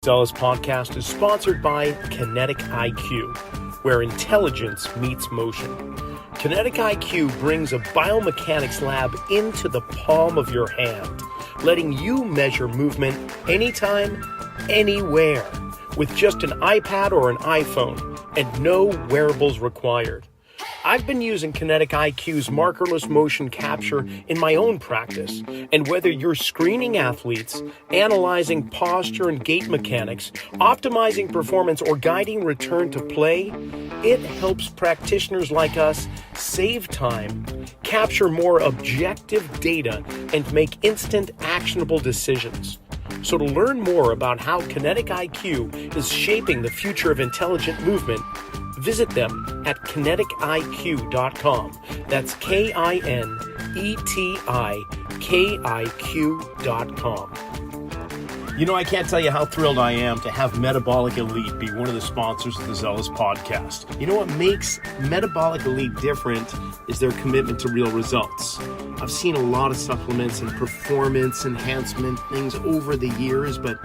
Zelos Podcast is sponsored by Kinetic IQ, where intelligence meets motion. Kinetic IQ brings a biomechanics lab into the palm of your hand, letting you measure movement anytime, anywhere, with just an iPad or an iPhone, and no wearables required. I've been using Kinetic IQ's markerless motion capture in my own practice, and whether you're screening athletes, analyzing posture and gait mechanics, optimizing performance, or guiding return to play, it helps practitioners like us save time, capture more objective data, and make instant actionable decisions. So to learn more about how Kinetic IQ is shaping the future of intelligent movement, visit them at kineticiq.com. That's KINETIKIQ.com. You know, I can't tell you how thrilled I am to have Metabolic Elite be one of the sponsors of the Zelos Podcast. You know what makes Metabolic Elite different is their commitment to real results. I've seen a lot of supplements and performance enhancement things over the years, but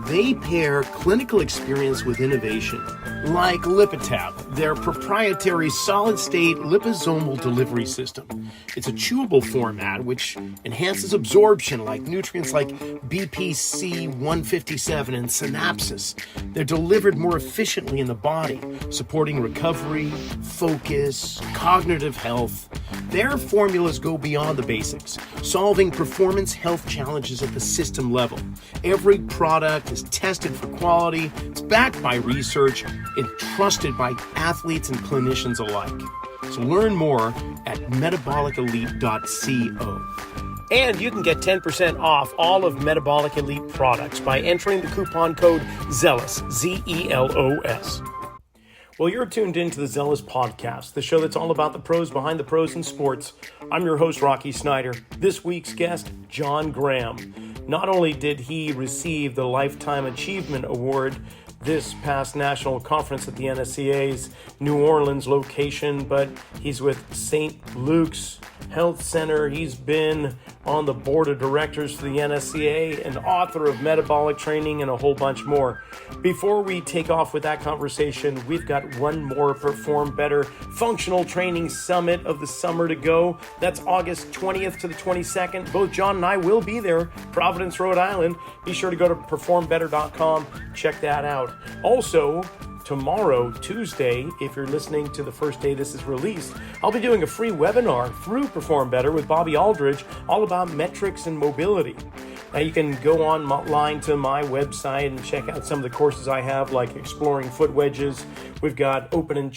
they pair clinical experience with innovation, like Lipitab, their proprietary solid-state liposomal delivery system. It's a chewable format which enhances absorption like nutrients like BPC 157 and synapses. They're delivered more efficiently in the body, supporting recovery, focus, cognitive health. Their formulas go beyond the basics, solving performance health challenges at the system level. Every product is tested for quality, it's backed by research, and trusted by athletes and clinicians alike. So learn more at metabolicelite.co. And you can get 10% off all of Metabolic Elite products by entering the coupon code ZELOS, Z-E-L-O-S. Well, you're tuned into the Zelos Podcast, the show that's all about the pros behind the pros in sports. I'm your host, Rocky Snyder. This week's guest, John Graham. Not only did he receive the Lifetime Achievement Award this past national conference at the NSCA's New Orleans location, but he's with St. Luke's Health Center. He's been on the board of directors for the NSCA, an author of Metabolic Training, and a whole bunch more. Before we take off with that conversation, we've got one more Perform Better Functional Training Summit of the summer to go. That's August 20th to the 22nd. Both John and I will be there, Providence, Rhode Island. Be sure to go to performbetter.com. Check that out. Also, tomorrow, Tuesday, if you're listening to the first day this is released, I'll be doing a free webinar through Perform Better with Bobby Aldridge, all about metrics and mobility. Now you can go online to my website and check out some of the courses I have, like exploring foot wedges. We've got open and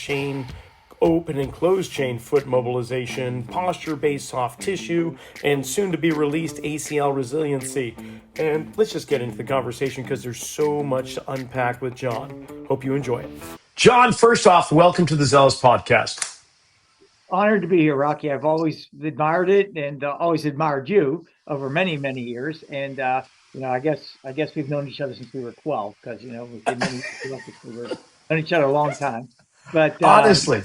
closed chain foot mobilization, posture-based soft tissue, and soon to be released ACL resiliency. And let's just get into the conversation because there's so much to unpack with John. Hope you enjoy it. John, first off, welcome to the Zelos Podcast. Honored to be here, Rocky. I've always admired it and always admired you over many, many years. And, I guess we've known each other since we were 12 because, we've known each other a long time. But honestly.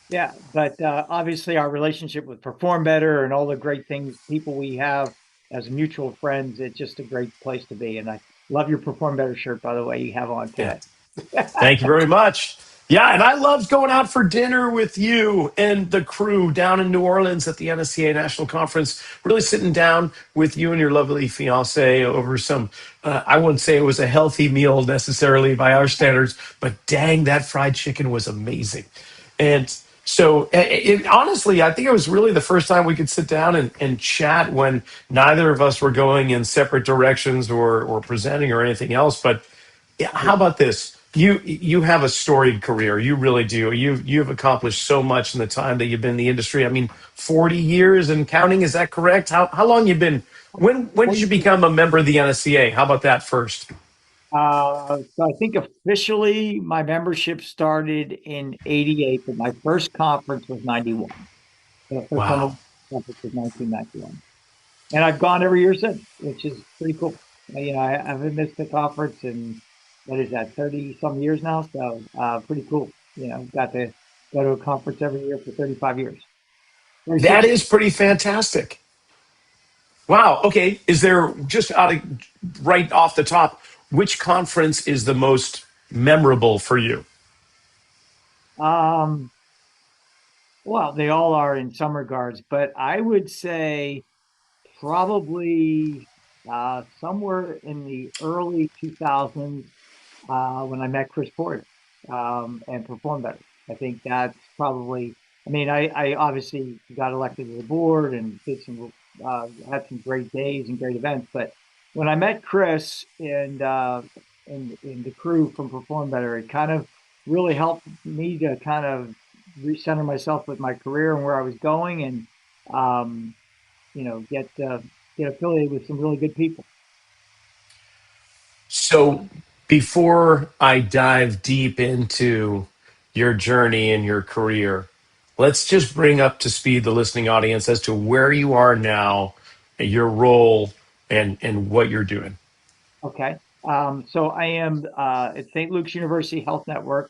Yeah, but obviously our relationship with Perform Better and all the great things, people we have as mutual friends, it's just a great place to be. And I love your Perform Better shirt, by the way, you have on today. Yeah. Thank you very much. Yeah, and I loved going out for dinner with you and the crew down in New Orleans at the NSCA National Conference, really sitting down with you and your lovely fiance over some, I wouldn't say it was a healthy meal necessarily by our standards, but dang, that fried chicken was amazing. And so honestly, I think it was really the first time we could sit down and chat when neither of us were going in separate directions or presenting or anything else. But yeah, how about this? You have a storied career. You really do. You've accomplished so much in the time that you've been in the industry. I mean, 40 years and counting. Is that correct? How long you been? When did you become a member of the NSCA? How about that first? So I think officially my membership started in 88, but my first conference was 91. The first conference was 1991. And I've gone every year since, which is pretty cool. I haven't missed the conference in, 30-some years now. So pretty cool. Got to go to a conference every year for 35 years. That is pretty fantastic. Wow. Okay. Is there, just right off the top, which conference is the most memorable for you? Um, well, they all are in some regards, but I would say probably somewhere in the early 2000s when I met Chris Porter and performed better. I think that's probably, I mean, I obviously got elected to the board and did some, had some great days and great events. But when I met Chris and the crew from Perform Better, it kind of really helped me to kind of recenter myself with my career and where I was going and, um, get affiliated with some really good people. So, before I dive deep into your journey and your career, let's just bring up to speed the listening audience as to where you are now, your role, and what you're doing. Okay. So I am at St. Luke's University Health Network,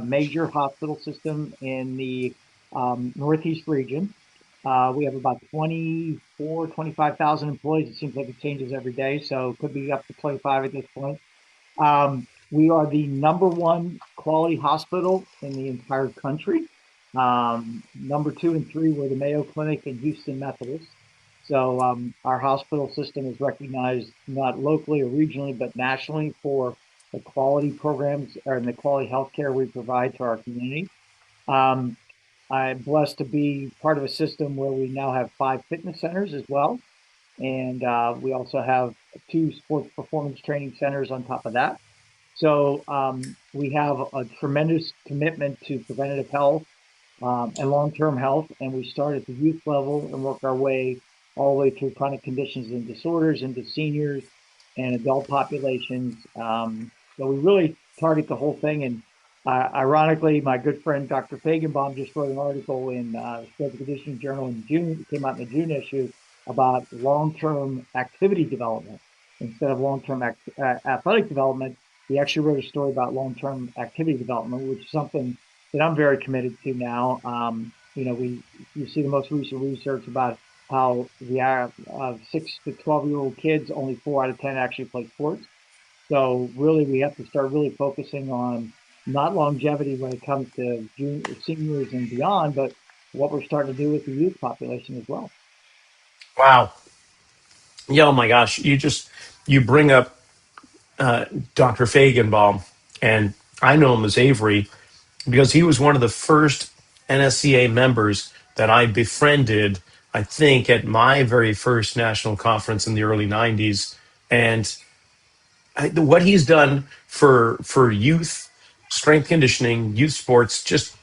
major hospital system in the Northeast region. We have about 25,000 employees. It seems like it changes every day, so it could be up to 25 at this point. We are the number one quality hospital in the entire country. Number two and three were the Mayo Clinic and Houston Methodist. So our hospital system is recognized not locally or regionally, but nationally for the quality programs and the quality healthcare we provide to our community. Um, I'm blessed to be part of a system where we now have 5 fitness centers as well. And we also have 2 sports performance training centers on top of that. So we have a tremendous commitment to preventative health and long-term health, and we start at the youth level and work our way all the way through chronic conditions and disorders into seniors and adult populations. So we really target the whole thing. And ironically, my good friend Dr. Fagenbaum just wrote an article in the Strength and Conditioning Journal in June. It came out in the June issue about long-term activity development instead of long-term athletic development. He actually wrote a story about long-term activity development, which is something that I'm very committed to now. You see the most recent research about how the 6 to 12-year-old kids, only 4 out of 10 actually play sports. So really, we have to start really focusing on not longevity when it comes to seniors and beyond, but what we're starting to do with the youth population as well. Wow. Yeah, oh my gosh. You bring up Dr. Fagenbaum, and I know him as Avery because he was one of the first NSCA members that I befriended, I think, at my very first national conference in the early 90s. And what he's done for youth strength conditioning, youth sports, just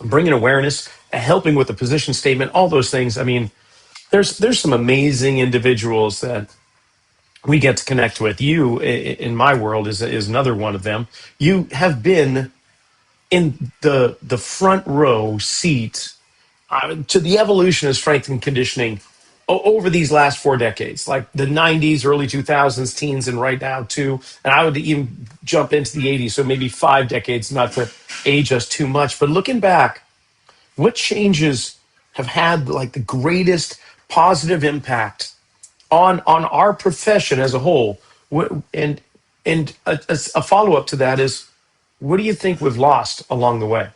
bringing awareness, helping with the position statement, all those things. I mean, there's some amazing individuals that we get to connect with. You, in my world, is another one of them. You have been in the front row seat to the evolution of strength and conditioning over these last 4 decades, like the 90s, early 2000s, teens, and right now too. And I would even jump into the 80s, so maybe 5 decades, not to age us too much. But looking back, what changes have had like the greatest positive impact on our profession as a whole? And a follow up to that is, what do you think we've lost along the way?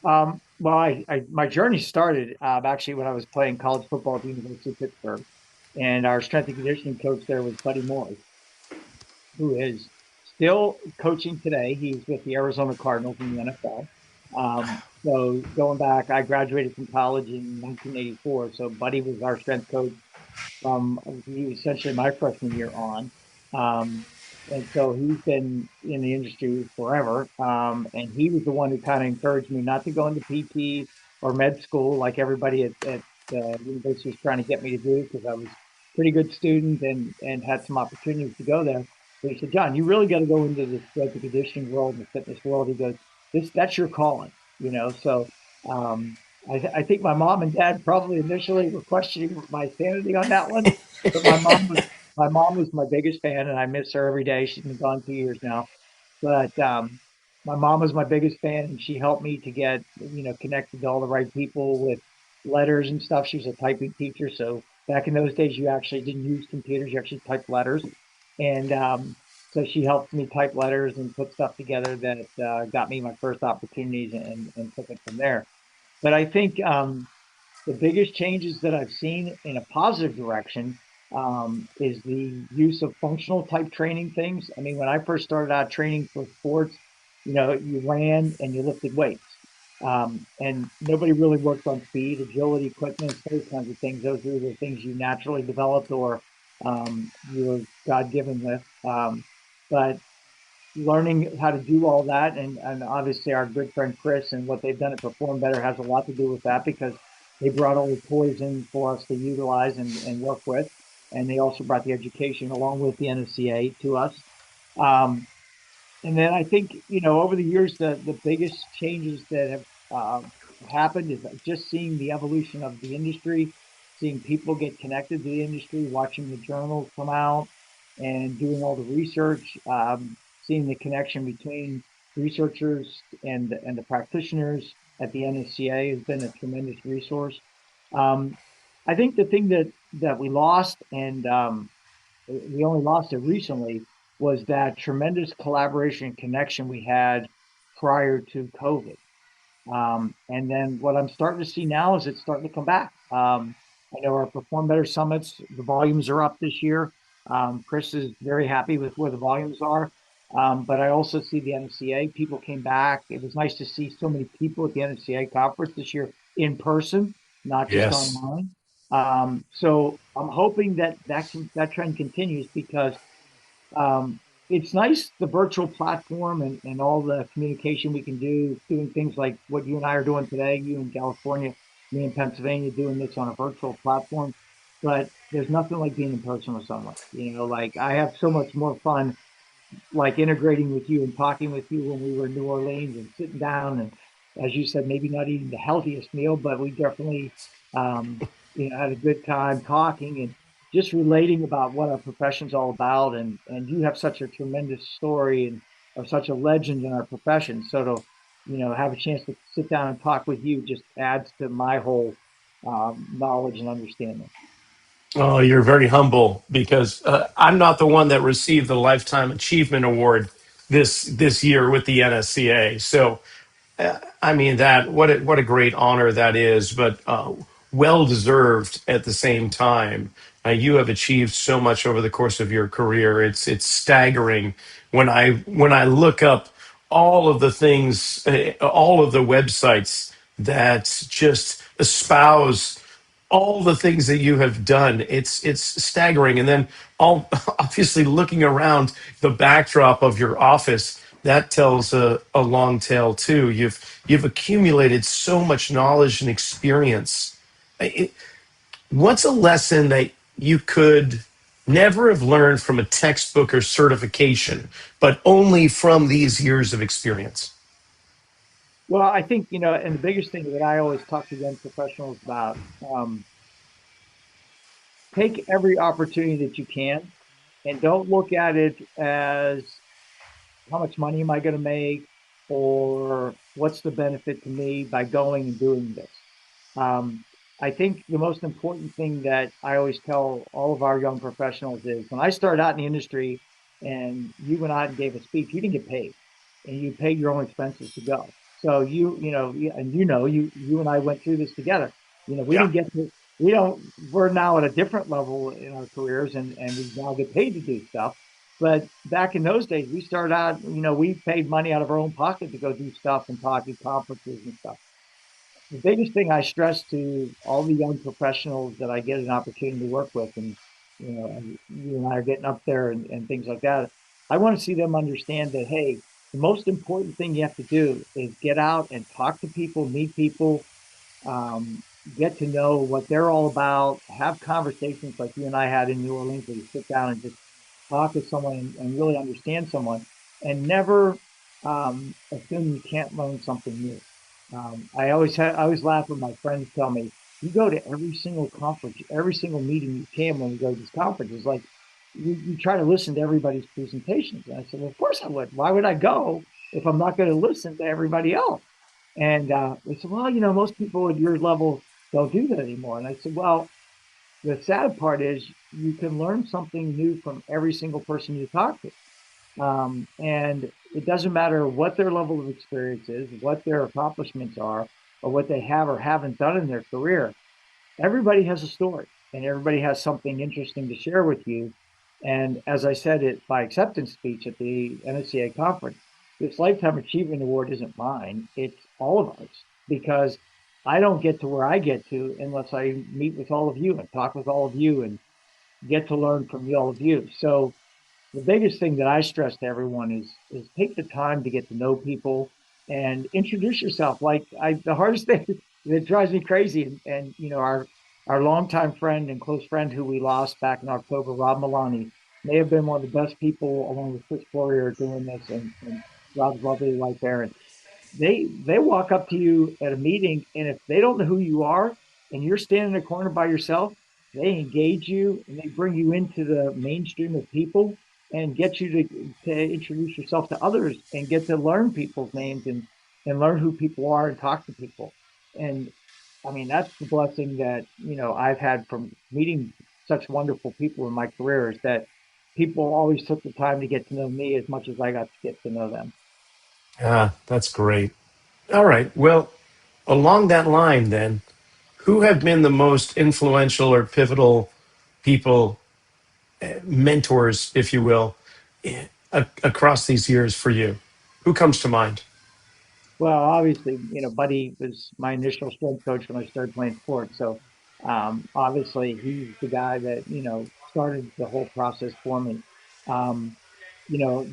Well, my journey started actually when I was playing college football at the University of Pittsburgh, and our strength and conditioning coach there was Buddy Morris, who is still coaching today. He's with the Arizona Cardinals in the NFL. So going back, I graduated from college in 1984. So Buddy was our strength coach from essentially my freshman year on. Um, and so he's been in the industry forever. And he was the one who kind of encouraged me not to go into PT or med school like everybody at the university was trying to get me to do because I was a pretty good student and had some opportunities to go there. But he said, John, you really got to go into the strength and conditioning world and the fitness world. He goes, that's your calling, you know? So, um, I think my mom and dad probably initially were questioning my sanity on that one, but my mom was my biggest fan, and I miss her every day. She's been gone 2 years now, but my mom was my biggest fan, and she helped me to get connected to all the right people with letters and stuff. She was a typing teacher, so back in those days, you actually didn't use computers; you actually typed letters. And so she helped me type letters and put stuff together that got me my first opportunities and took it from there. But I think the biggest changes that I've seen in a positive direction is the use of functional type training things. I mean, when I first started out training for sports, you ran and you lifted weights. And nobody really worked on speed, agility, quickness, those kinds of things. Those are the things you naturally developed or you were God given with. But learning how to do all that and obviously our good friend Chris and what they've done at Perform Better has a lot to do with that because they brought all the toys in for us to utilize and work with. And they also brought the education along with the NSCA to us. Um, and then I think, over the years, the biggest changes that have happened is just seeing the evolution of the industry, seeing people get connected to the industry, watching the journals come out and doing all the research, seeing the connection between researchers and the practitioners at the NSCA has been a tremendous resource. Um, I think the thing that we lost and we only lost it recently was that tremendous collaboration and connection we had prior to COVID. And then what I'm starting to see now is it's starting to come back. I know our Perform Better summits, the volumes are up this year. Chris is very happy with where the volumes are. But I also see the NCA people came back. It was nice to see so many people at the NCA conference this year in person, not just Yes. online. So I'm hoping that trend continues because um, it's nice the virtual platform and all the communication we can do, doing things like what you and I are doing today, you in California, me in Pennsylvania, doing this on a virtual platform. But there's nothing like being in person with someone. Like I have so much more fun like integrating with you and talking with you when we were in New Orleans and sitting down and as you said, maybe not eating the healthiest meal, but we definitely had a good time talking and just relating about what our profession's all about. And you have such a tremendous story and are such a legend in our profession. So to have a chance to sit down and talk with you just adds to my whole knowledge and understanding. Oh, you're very humble because I'm not the one that received the Lifetime Achievement Award this year with the NSCA. So I mean that what a great honor that is, but well deserved at the same time. You have achieved so much over the course of your career. It's staggering when I look up all of the things, all of the websites that just espouse all the things that you have done. It's staggering. And then all obviously looking around the backdrop of your office, that tells a long tale too. You've accumulated so much knowledge and experience. What's a lesson that you could never have learned from a textbook or certification, but only from these years of experience? Well, I think, and the biggest thing that I always talk to young professionals about, take every opportunity that you can and don't look at it as how much money am I going to make or what's the benefit to me by going and doing this. Um, I think the most important thing that I always tell all of our young professionals is when I started out in the industry and you went out and gave a speech, you didn't get paid and you paid your own expenses to go. So you and I went through this together. We Yeah. didn't get to, we don't, we're now at a different level in our careers and we now get paid to do stuff. But back in those days, we started out, we paid money out of our own pocket to go do stuff and talk at conferences and stuff. The biggest thing I stress to all the young professionals that I get an opportunity to work with, and and you and I are getting up there and things like that. I want to see them understand that hey, the most important thing you have to do is get out and talk to people, meet people, um, get to know what they're all about, have conversations like you and I had in New Orleans, where you sit down and just talk to someone and really understand someone, and never assume you can't learn something new. I always laugh when my friends tell me, "You go to every single conference, every single meeting you can when we go to these conferences. Like you try to listen to everybody's presentations." And I said, "Well, of course I would. Why would I go if I'm not going to listen to everybody else?" And they said, "Well, most people at your level don't do that anymore." And I said, "Well, the sad part is you can learn something new from every single person you talk to. And it doesn't matter what their level of experience is, what their accomplishments are, or what they have or haven't done in their career. Everybody has a story and everybody has something interesting to share with you. And as I said it by acceptance speech at the NSCA conference, this Lifetime Achievement Award isn't mine. It's all of us because I don't get to where I get to unless I meet with all of you and talk with all of you and get to learn from all of you. So the biggest thing that I stress to everyone is take the time to get to know people and introduce yourself. The hardest thing that drives me crazy, and our longtime friend and close friend who we lost back in October, Rob Milani, may have been one of the best people along with Chris Flourier doing this, and Rob's lovely wife Erin. They walk up to you at a meeting, and if they don't know who you are and you're standing in a corner by yourself, they engage you and they bring you into the mainstream of people and get you to introduce yourself to others and get to learn people's names and learn who people are and talk to people. And I mean, that's the blessing that, I've had from meeting such wonderful people in my career, is that people always took the time to get to know me as much as I got to get to know them. That's great. All right. Well, along that line, then, who have been the most influential or pivotal people, mentors, if you will, across these years for you? Who comes to mind? Well, obviously, Buddy was my initial strength coach when I started playing sports. So, obviously, he's the guy that, started the whole process for me. Um,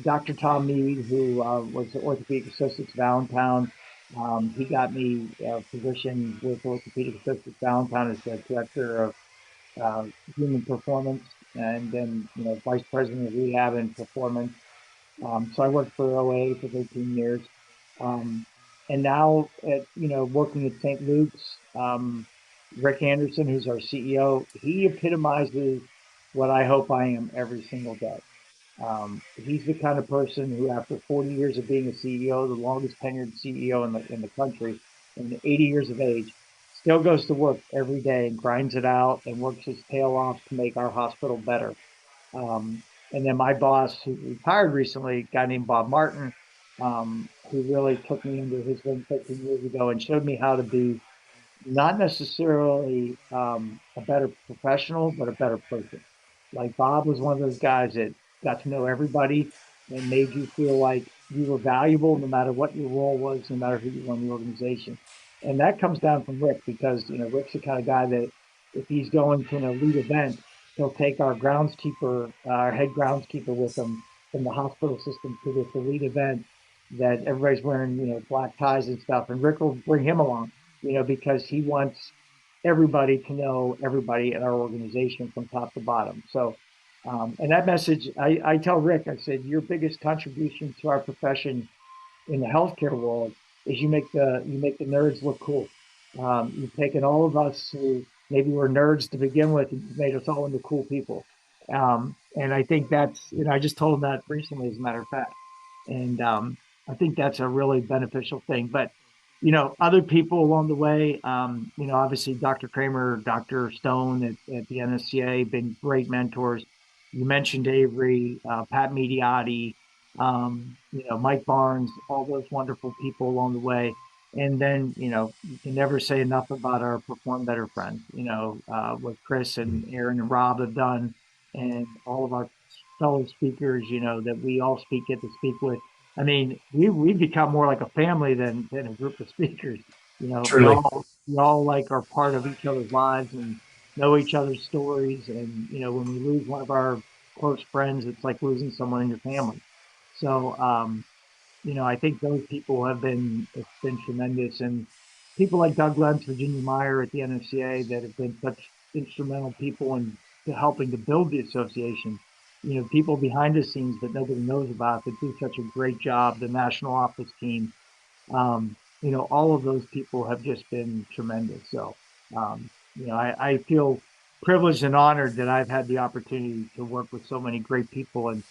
Dr. Tom Mead, who was the orthopedic associate at Allentown, he got me a position with Orthopedic Associates of Allentown as the director of uh, human performance and then, vice president of rehab and performance. So I worked for OA for 13 years. Um, and now working at St. Luke's, Rick Anderson, who's our CEO, he epitomizes what I hope I am every single day. He's the kind of person who, after 40 years of being a CEO, the longest tenured CEO in the country, and 80 years of age, still goes to work every day and grinds it out and works his tail off to make our hospital better. And then my boss, who retired recently, a guy named Bob Martin, who really took me under his wing 13 years ago and showed me how to be not necessarily a better professional, but a better person. Like Bob was one of those guys that got to know everybody and made you feel like you were valuable no matter what your role was, no matter who you were in the organization. And that comes down from Rick because, Rick's the kind of guy that if he's going to an elite event, he'll take our groundskeeper, our head groundskeeper with him from the hospital system to this elite event that everybody's wearing, black ties and stuff. And Rick will bring him along, because he wants everybody to know everybody in our organization from top to bottom. So, and that message, I tell Rick, I said, your biggest contribution to our profession in the healthcare world is you make the nerds look cool. You've taken all of us who maybe were nerds to begin with and you've made us all into cool people. And I think that's, I just told him that recently, as a matter of fact. And I think that's a really beneficial thing. But, other people along the way, obviously Dr. Kramer, Dr. Stone at the NSCA, been great mentors. You mentioned Avery, Pat Mediotti, Mike Barnes, all those wonderful people along the way. And then, you can never say enough about our Perform Better friends, what Chris and Aaron and Rob have done, and all of our fellow speakers, that we all get to speak with. I mean, we've become more like a family than a group of speakers. We Truly. all like are part of each other's lives and know each other's stories. And, when we lose one of our close friends, it's like losing someone in your family. So, I think those people it's been tremendous. And people like Doug Lentz, Virginia Meyer at the NSCA that have been such instrumental people in helping to build the association. People behind the scenes that nobody knows about that do such a great job, the national office team. All of those people have just been tremendous. So, I feel privileged and honored that I've had the opportunity to work with so many great people. And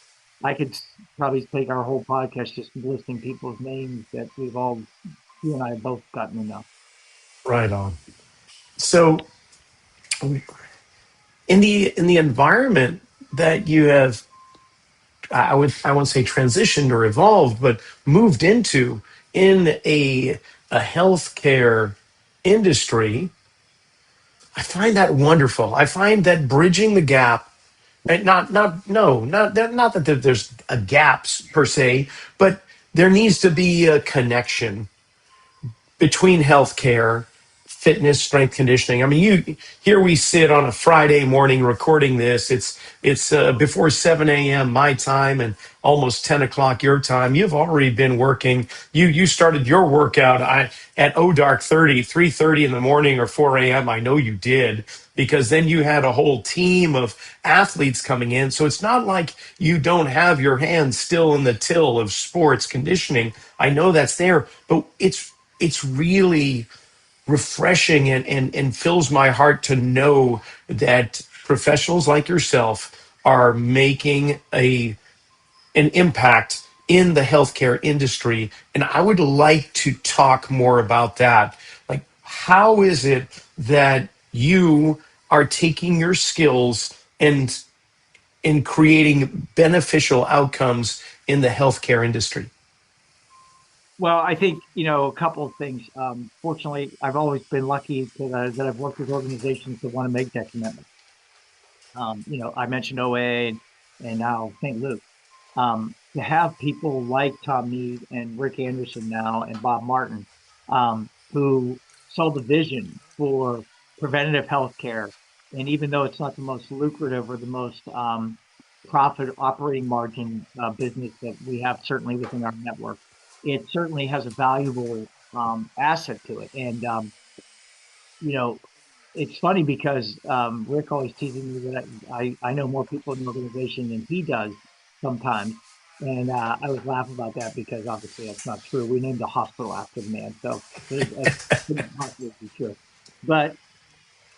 I could probably take our whole podcast just listing people's names that you and I have both gotten to know. Right on. So in the environment that you have, I won't say transitioned or evolved, but moved into in a healthcare industry, I find that wonderful. I find that bridging the gap, and not that there's a gaps per se, but there needs to be a connection between healthcare, fitness, strength conditioning. I mean, you here we sit on a Friday morning recording this. It's before 7 a.m. my time and almost 10 o'clock your time. You've already been working. You started your workout at dark 3:30 in the morning or 4 a.m. I know you did, because then you had a whole team of athletes coming in. So it's not like you don't have your hands still in the till of sports conditioning. I know that's there, but it's really refreshing and fills my heart to know that professionals like yourself are making an impact in the healthcare industry. And I would like to talk more about that. Like, how is it that you are taking your skills and in creating beneficial outcomes in the healthcare industry? Well, I think, a couple of things. Fortunately, I've always been lucky that I've worked with organizations that want to make that commitment. I mentioned OA and now St. Luke. To have people like Tom Mead and Rick Anderson now and Bob Martin, who saw the vision for preventative health care. And even though it's not the most lucrative or the most profit operating margin business that we have, certainly within our network, it certainly has a valuable asset to it. And, you know, it's funny because Rick always teasing me that I know more people in the organization than he does sometimes. And I was laughing about that because obviously that's not true. We named a hospital after the man, so it couldn't possibly be true. But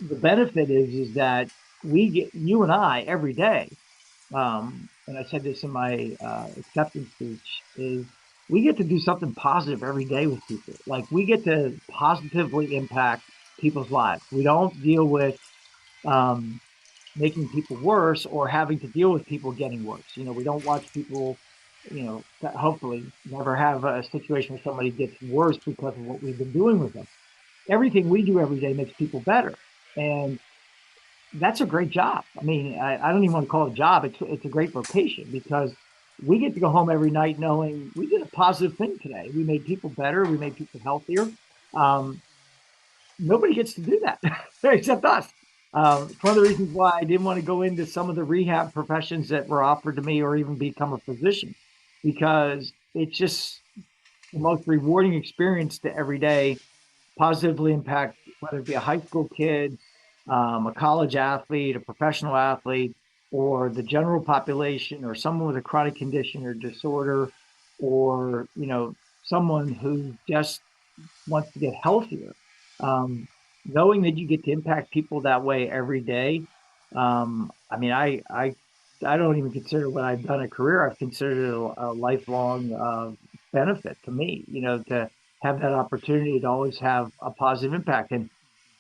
the benefit is that we get, you and I, every day, and I said this in my acceptance speech, is we get to do something positive every day with people. Like, we get to positively impact people's lives. We don't deal with um, making people worse or having to deal with people getting worse. We don't watch people, hopefully never have a situation where somebody gets worse because of what we've been doing with them. Everything we do every day makes people better. And that's a great job. I mean, I don't even want to call it a job. It's a great vocation because we get to go home every night knowing we did a positive thing today. We made people better. We made people healthier. Um, Nobody gets to do that except us. It's one of the reasons why I didn't want to go into some of the rehab professions that were offered to me or even become a physician, because it's just the most rewarding experience to every day positively impact, whether it be a high school kid, a college athlete, a professional athlete, or the general population, or someone with a chronic condition or disorder, or someone who just wants to get healthier. Knowing that you get to impact people that way every day. I mean, I don't even consider what I've done a career. I've considered it a lifelong benefit to me. To have that opportunity to always have a positive impact. And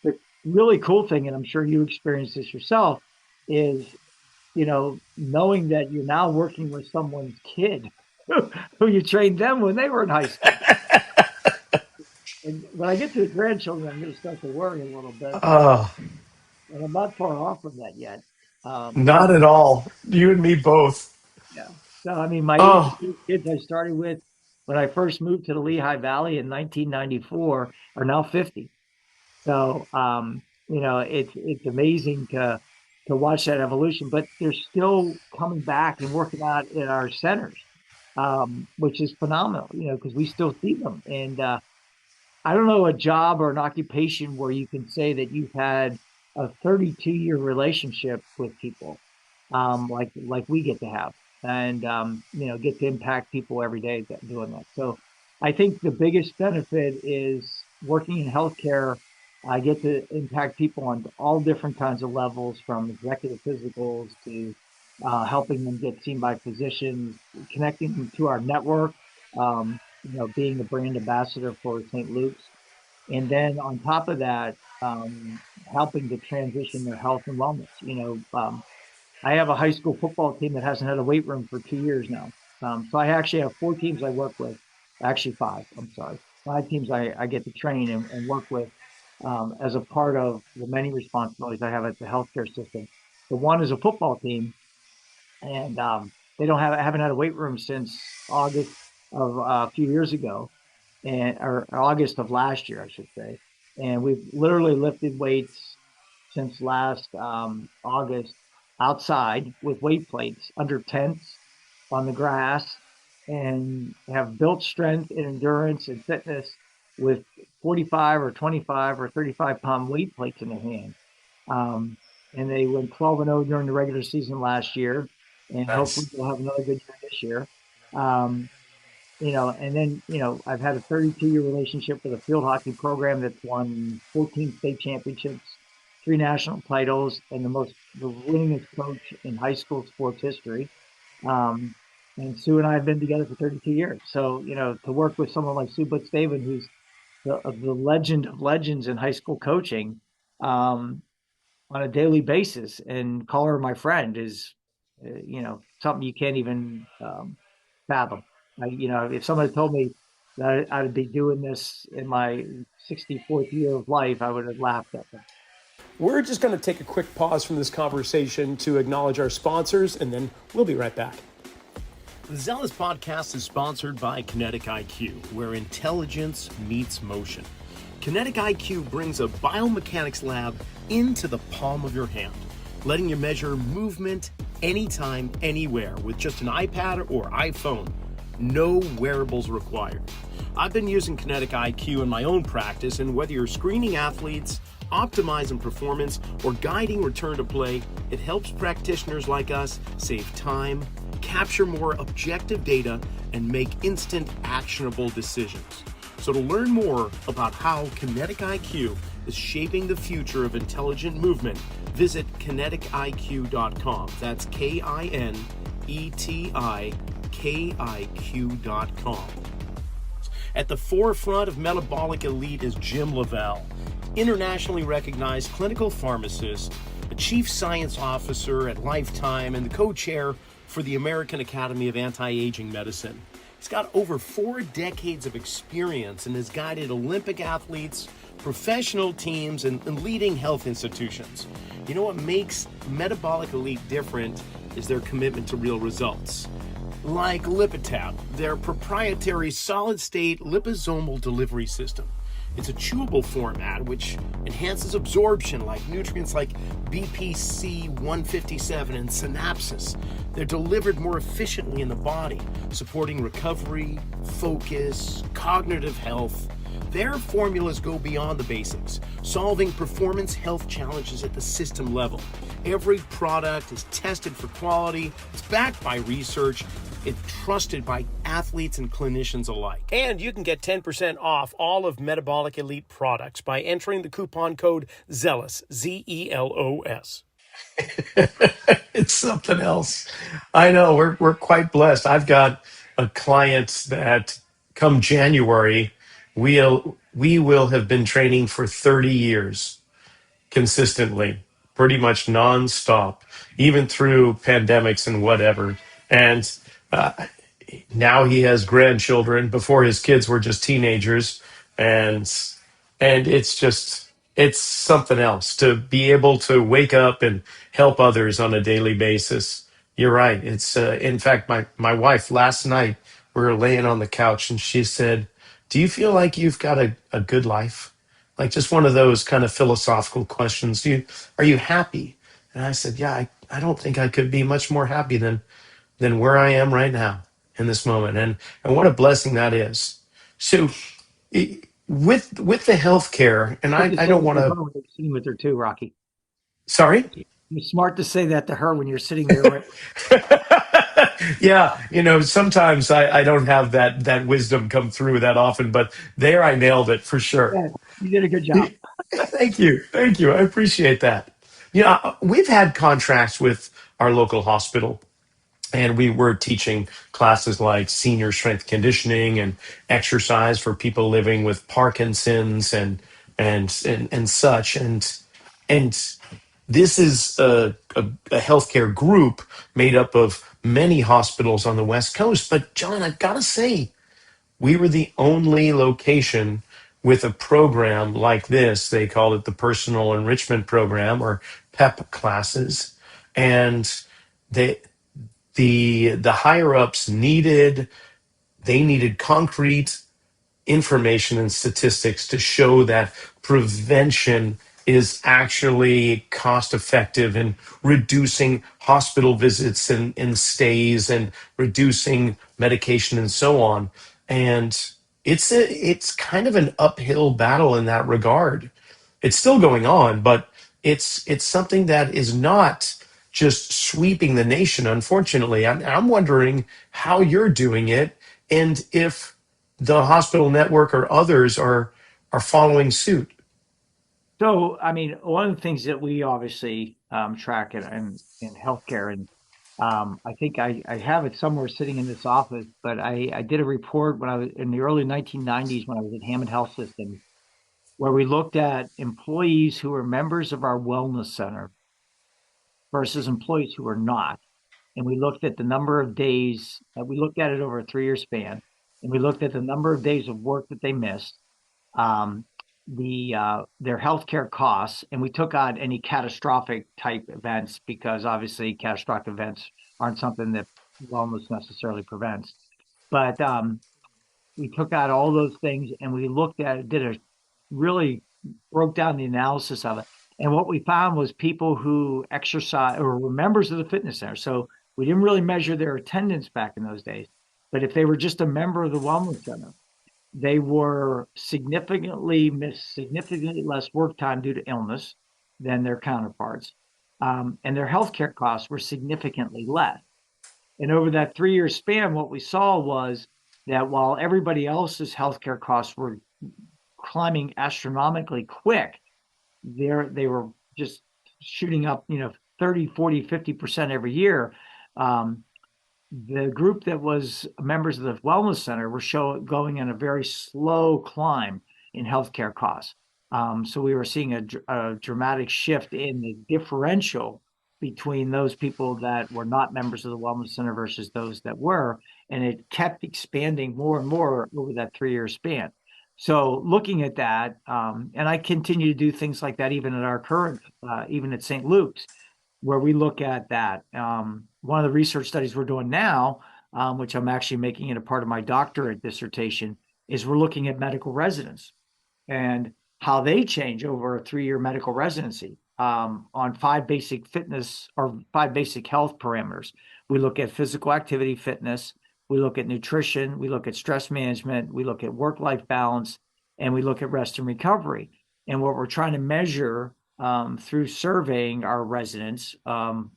the really cool thing, and I'm sure you experienced this yourself, is knowing that you're now working with someone's kid who you trained them when they were in high school. And when I get to the grandchildren, I'm going to start to worry a little bit, Oh, and I'm not far off from that yet. not at all. You and me both. Yeah. So, I mean, my Oh, 18 kids I started with when I first moved to the Lehigh Valley in 1994 are now 50. So, it's amazing to watch that evolution, but they're still coming back and working out in our centers, which is phenomenal, because we still see them. And I don't know a job or an occupation where you can say that you've had a 32-year relationship with people, like we get to have, and get to impact people every day doing that. So I think the biggest benefit is working in healthcare. I get to impact people on all different kinds of levels, from executive physicals to helping them get seen by physicians, connecting them to our network, being a brand ambassador for St. Luke's. And then on top of that, helping to transition their health and wellness. I have a high school football team that hasn't had a weight room for 2 years now. So I actually have four teams I work with, actually five, I'm sorry, five teams I get to train and work with as a part of the many responsibilities I have at the healthcare system. The one is a football team, and they don't have haven't had a weight room since August of a few years ago, and or August of last year, I should say. And we've literally lifted weights since last August outside with weight plates under tents on the grass, and have built strength and endurance and fitness with 45 or 25 or 35-pound weight plates in their hand. Um, and they went 12-0 during the regular season last year, and hopefully Nice. they'll have another good year this year. Um, and then, I've had a 32-year relationship with a field hockey program that's won 14 state championships, three national titles, and the winningest coach in high school sports history. Um, and Sue and I have been together for 32 years. So, to work with someone like Sue Butstaven, who's the legend of legends in high school coaching, um, on a daily basis, and call her my friend is, something you can't even fathom. If somebody told me that I'd be doing this in my 64th year of life, I would have laughed at them. We're just going to take a quick pause from this conversation to acknowledge our sponsors, and then we'll be right back. The Zelos Podcast is sponsored by Kinetic IQ, where intelligence meets motion. Kinetic IQ brings a biomechanics lab into the palm of your hand, letting you measure movement anytime, anywhere with just an iPad or iPhone. No wearables required. I've been using Kinetic IQ in my own practice, and whether you're screening athletes, optimizing performance, or guiding return to play, it helps practitioners like us save time, capture more objective data, and make instant actionable decisions. So to learn more about how Kinetic IQ is shaping the future of intelligent movement, visit kinetikiq.com. That's KINETIKIQ.com. At the forefront of Metabolic Elite is Jim Lavelle, internationally recognized clinical pharmacist, a chief science officer at Lifetime, and the co-chair for the American Academy of Anti-Aging Medicine. He's got over 4 decades of experience and has guided Olympic athletes, professional teams, and leading health institutions. You know what makes Metabolic Elite different is their commitment to real results. Like Lipitab, their proprietary solid-state liposomal delivery system. It's a chewable format which enhances absorption like nutrients like BPC 157 and synapses. They're delivered more efficiently in the body, supporting recovery, focus, cognitive health. Their formulas go beyond the basics, solving performance health challenges at the system level. Every product is tested for quality, it's backed by research, it's trusted by athletes and clinicians alike. And you can get 10% off all of Metabolic Elite products by entering the coupon code ZELOS, ZELOS. It's something else. I know we're quite blessed. I've got a client that come January, we will have been training for 30 years consistently, pretty much nonstop, even through pandemics and whatever. And uh, now he has grandchildren. Before, his kids were just teenagers, and it's something else to be able to wake up and help others on a daily basis. You're right. It's in fact, my wife last night, we were laying on the couch, and she said, "Do you feel like you've got a good life?" Like, just one of those kind of philosophical questions. Are you happy? And I said, "Yeah, I don't think I could be much more happy than where I am right now in this moment." And what a blessing that is. So with the healthcare, and Smart to I say don't that want to her to. when you're sitting with her too, Rocky. Sorry. You're smart to say that to her when you're sitting there, right? Yeah, sometimes I don't have that wisdom come through that often, but there I nailed it for sure. Yeah, you did a good job. Thank you. I appreciate that. Yeah, we've had contracts with our local hospital, and we were teaching classes like senior strength conditioning and exercise for people living with Parkinson's and such. And And this is a healthcare group made up of many hospitals on the West Coast. But John, I've got to say, we were the only location with a program like this. They called it the Personal Enrichment Program, or PEP classes. And they, the higher ups needed concrete information and statistics to show that prevention is actually cost effective in reducing hospital visits and stays and reducing medication and so on. And it's kind of an uphill battle in that regard. It's still going on, but it's something that is not just sweeping the nation, unfortunately. I'm wondering how you're doing it, and if the hospital network or others are following suit. So, I mean, one of the things that we obviously track in healthcare, and I think I have it somewhere sitting in this office, but I did a report when I was in the early 1990s when I was at Hammond Health System, where we looked at employees who were members of our wellness center versus employees who were not. And we looked at the number of days, we looked at it over a 3-year span, and we looked at the number of days of work that they missed, um, their healthcare costs, and we took out any catastrophic type events because obviously catastrophic events aren't something that wellness necessarily prevents. But we took out all those things and we looked at it, did a really broke down the analysis of it. And what we found was people who exercise or were members of the fitness center. So we didn't really measure their attendance back in those days. But if they were just a member of the wellness center, they were missed significantly less work time due to illness than their counterparts. And their healthcare costs were significantly less. And over that 3-year span, what we saw was that while everybody else's healthcare costs were climbing astronomically quick, they were just shooting up, 30, 40, 50% every year. The group that was members of the wellness center were going in a very slow climb in healthcare costs. So we were seeing a dramatic shift in the differential between those people that were not members of the wellness center versus those that were, and it kept expanding more and more over that 3-year span. So looking at that, and I continue to do things like that even at our current, even at St. Luke's, where we look at that. One of the research studies we're doing now, which I'm actually making it a part of my doctorate dissertation, is we're looking at medical residents and how they change over a 3-year medical residency on 5 basic fitness or 5 basic health parameters. We look at physical activity fitness, we look at nutrition, we look at stress management, we look at work-life balance, and we look at rest and recovery. And what we're trying to measure through surveying our residents,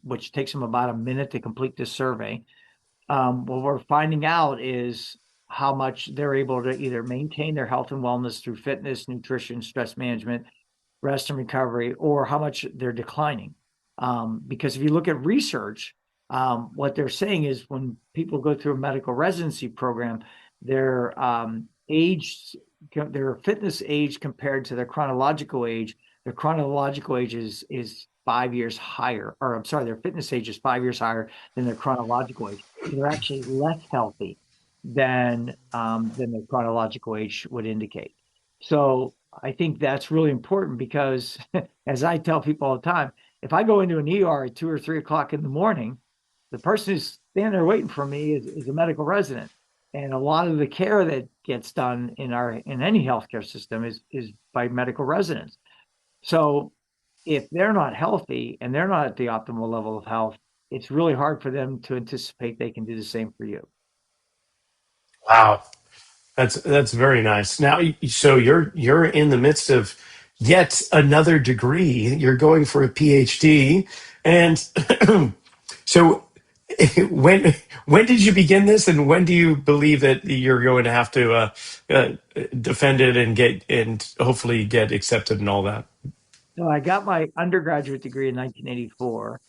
which takes them about a minute to complete this survey, what we're finding out is how much they're able to either maintain their health and wellness through fitness, nutrition, stress management, rest and recovery, or how much they're declining. Because if you look at research, what they're saying is when people go through a medical residency program, their their fitness age compared to their chronological age is 5 years higher, or I'm sorry, their fitness age is 5 years higher than their chronological age. So they're actually less healthy than their chronological age would indicate. So I think that's really important because, as I tell people all the time, if I go into an ER at 2 or 3 o'clock in the morning, the person who's standing there waiting for me is a medical resident. And a lot of the care that gets done in any healthcare system is by medical residents. So if they're not healthy and they're not at the optimal level of health, it's really hard for them to anticipate they can do the same for you. Wow, that's very nice. Now, so you're in the midst of yet another degree. You're going for a PhD, and so when did you begin this, and when do you believe that you're going to have to defend it and hopefully get accepted and all that? So I got my undergraduate degree in 1984.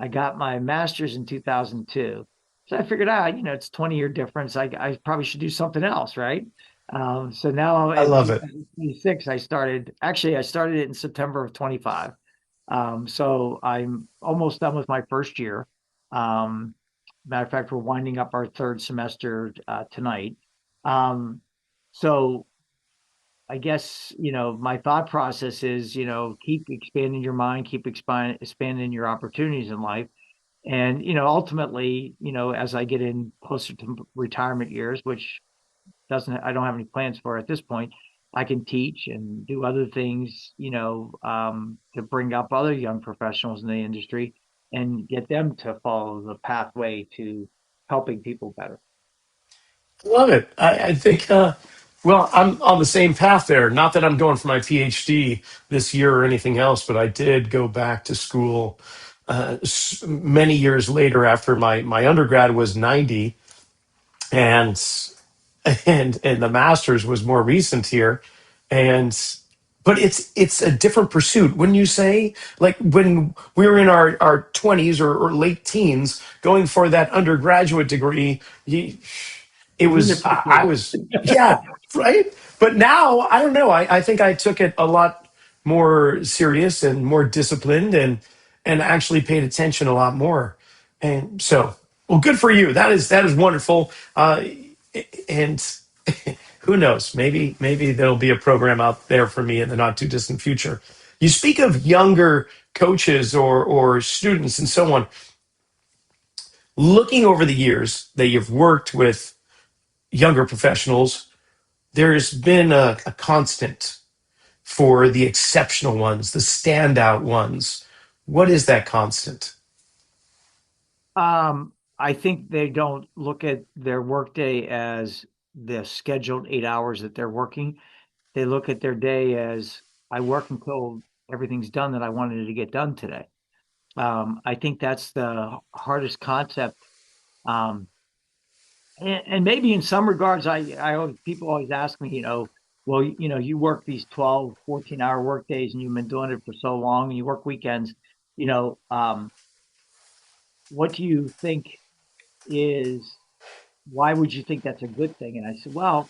I got my master's in 2002. So I figured out, it's a 20-year difference. I probably should do something else, right? So now I in love it. 2026, I started it in September of 25. So I'm almost done with my first year. Matter of fact, we're winding up our third semester tonight. Um, so I guess, my thought process is, keep expanding your mind, keep expanding your opportunities in life. And, ultimately, as I get in closer to retirement years, which I don't have any plans for at this point, I can teach and do other things, to bring up other young professionals in the industry and get them to follow the pathway to helping people better. Love it. I think, well, I'm on the same path there. Not that I'm going for my PhD this year or anything else, but I did go back to school many years later after my undergrad was 90, and and the master's was more recent here. And but it's a different pursuit. Wouldn't you say? Like when we were in our 20s or late teens going for that undergraduate degree, it was I was, yeah, right. But now I don't know, I think I took it a lot more serious and more disciplined, and actually paid attention a lot more. And so, well, good for you. That is wonderful. And who knows, maybe there'll be a program out there for me in the not too distant future. You speak of younger coaches or students and so on. Looking over the years that you've worked with younger professionals, there's been a constant for the exceptional ones, the standout ones. What is that constant? I think they don't look at their workday as the scheduled 8 hours that they're working. They look at their day as I work until everything's done that I wanted to get done today. I think that's the hardest concept. Um, and maybe in some regards, people always ask me, well, you work these 12, 14-hour work days and you've been doing it for so long and you work weekends, you know, um, what do you think is, why would you think that's a good thing? And I said, well,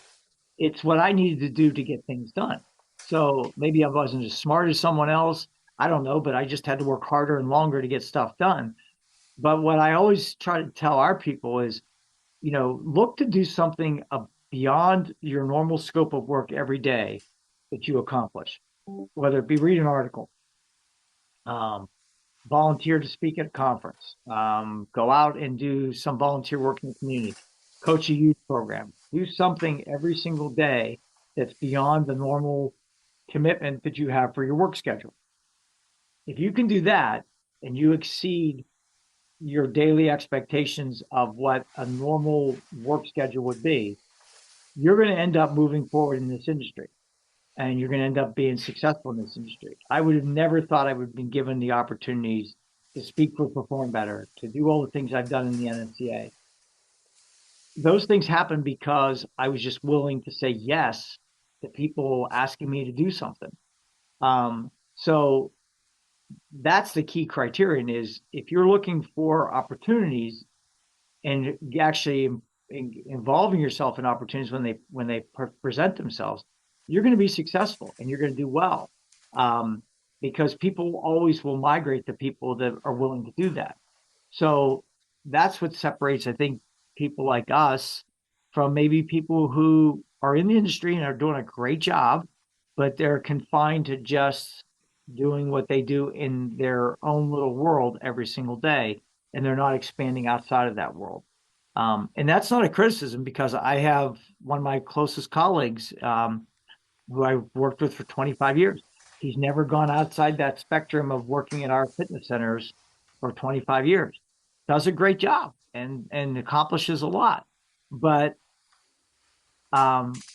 it's what I needed to do to get things done. So maybe I wasn't as smart as someone else. I don't know, but I just had to work harder and longer to get stuff done. But what I always try to tell our people is, look to do something beyond your normal scope of work every day that you accomplish, whether it be read an article, um, volunteer to speak at a conference, go out and do some volunteer work in the community, coach a youth program, do something every single day that's beyond the normal commitment that you have for your work schedule. If you can do that and you exceed your daily expectations of what a normal work schedule would be, you're going to end up moving forward in this industry and you're going to end up being successful in this industry. I would have never thought I would have been given the opportunities to speak for Perform Better, to do all the things I've done in the NSCA. Those things happen because I was just willing to say yes to people asking me to do something. So that's the key criterion is if you're looking for opportunities and actually involving yourself in opportunities when they present themselves, you're going to be successful and you're going to do well, because people always will migrate to people that are willing to do that. So that's what separates, I think, people like us from maybe people who are in the industry and are doing a great job, but they're confined to just doing what they do in their own little world every single day, and they're not expanding outside of that world. And that's not a criticism because I have one of my closest colleagues, who I've worked with for 25 years. He's never gone outside that spectrum of working at our fitness centers for 25 years. Does a great job and accomplishes a lot, but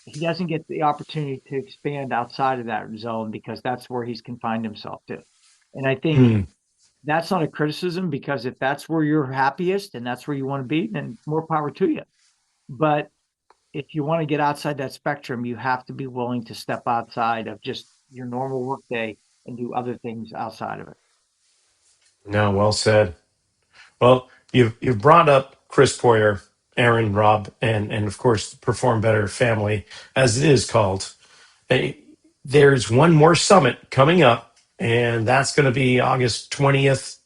he doesn't get the opportunity to expand outside of that zone because that's where he's confined himself to. And I think Hmm. that's not a criticism because if that's where you're happiest and that's where you want to be, then more power to you. But if you want to get outside that spectrum, you have to be willing to step outside of just your normal workday and do other things outside of it. No, well said. Well, you've brought up Chris Poyer, Aaron, Rob, and of course the Perform Better family, as it is called. Eh, There's one more summit coming up And that's going to be August 20th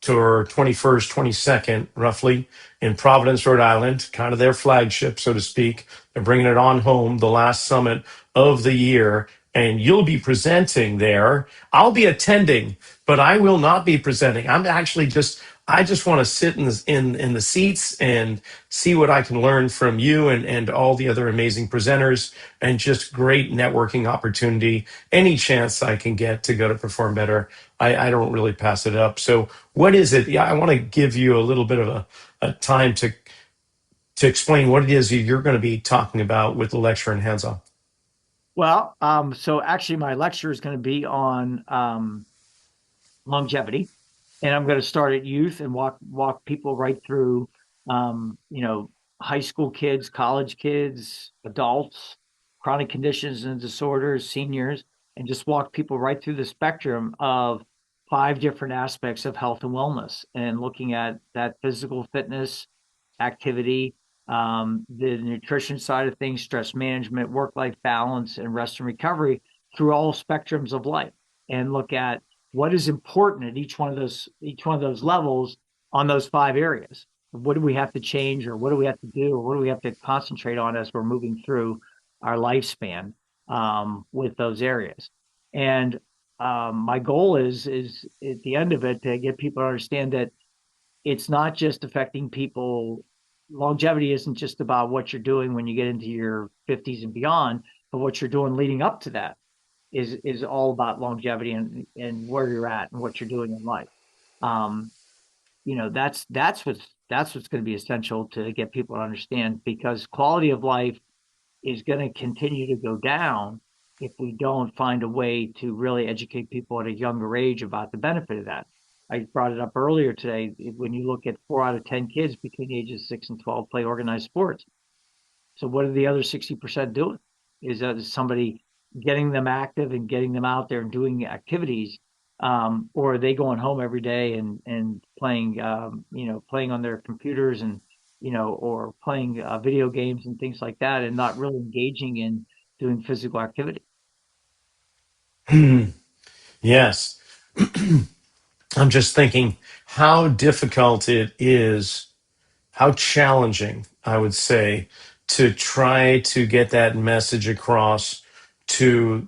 to 21st, 22nd, roughly, in Providence, Rhode Island, kind of their flagship, so to speak. They're bringing it on home, the last summit of the year. And you'll be presenting there. I'll be attending, but I will not be presenting. I just want to sit in the seats and see what I can learn from you and all the other amazing presenters, and just great networking opportunity. Any chance I can get to go to Perform Better, I don't really pass it up. So what is it? Yeah, I want to give you a little bit of a time to explain what it is you're going to be talking about with the lecture and hands-on. Well, so actually my lecture is going to be on longevity, and I'm going to start at youth and walk people right through, high school kids, college kids, adults, chronic conditions and disorders, seniors, and just walk people right through the spectrum of 5 different aspects of health and wellness, and looking at that physical fitness, activity, the nutrition side of things, stress management, work-life balance, and rest and recovery through all spectrums of life, and look at what is important at each one of those levels on those 5 areas. What do we have to change, or what do we have to do, or what do we have to concentrate on as we're moving through our lifespan, with those areas? And my goal is at the end of it to get people to understand that it's not just affecting people. Longevity isn't just about what you're doing when you get into your 50s and beyond, but what you're doing leading up to that is all about longevity, and where you're at and what you're doing in life. Um, that's what's going to be essential to get people to understand, because quality of life is going to continue to go down if we don't find a way to really educate people at a younger age about the benefit of that. I brought it up earlier today. When you look at 4 out of 10 kids between the ages of 6 and 12 play organized sports. So what are the other 60% doing? Is that somebody getting them active and getting them out there and doing activities, or are they going home every day and playing, playing on their computers, and or playing video games and things like that, and not really engaging in doing physical activity? Yes. I'm just thinking how difficult it is, how challenging, I would say, to try to get that message across to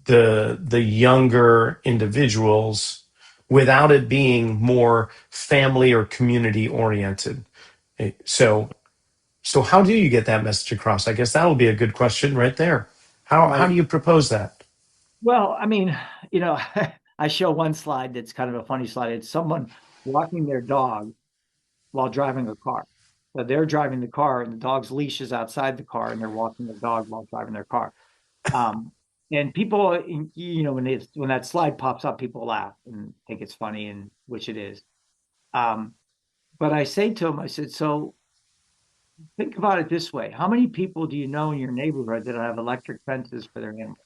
the younger individuals without it being more family or community oriented. So so how do you get that message across? I guess that will be a good question right there. How Right. do you propose that? Well, I mean, you know, I show one slide that's kind of a funny slide. It's someone walking their dog while driving a car. So they're driving the car, and the dog's leash is outside the car, and they're walking the dog while driving their car. Um, and people, when that slide pops up, people laugh and think it's funny, and which it is. Um, but I say to them, I said, so think about it this way: how many people do you know in your neighborhood that have electric fences for their animals?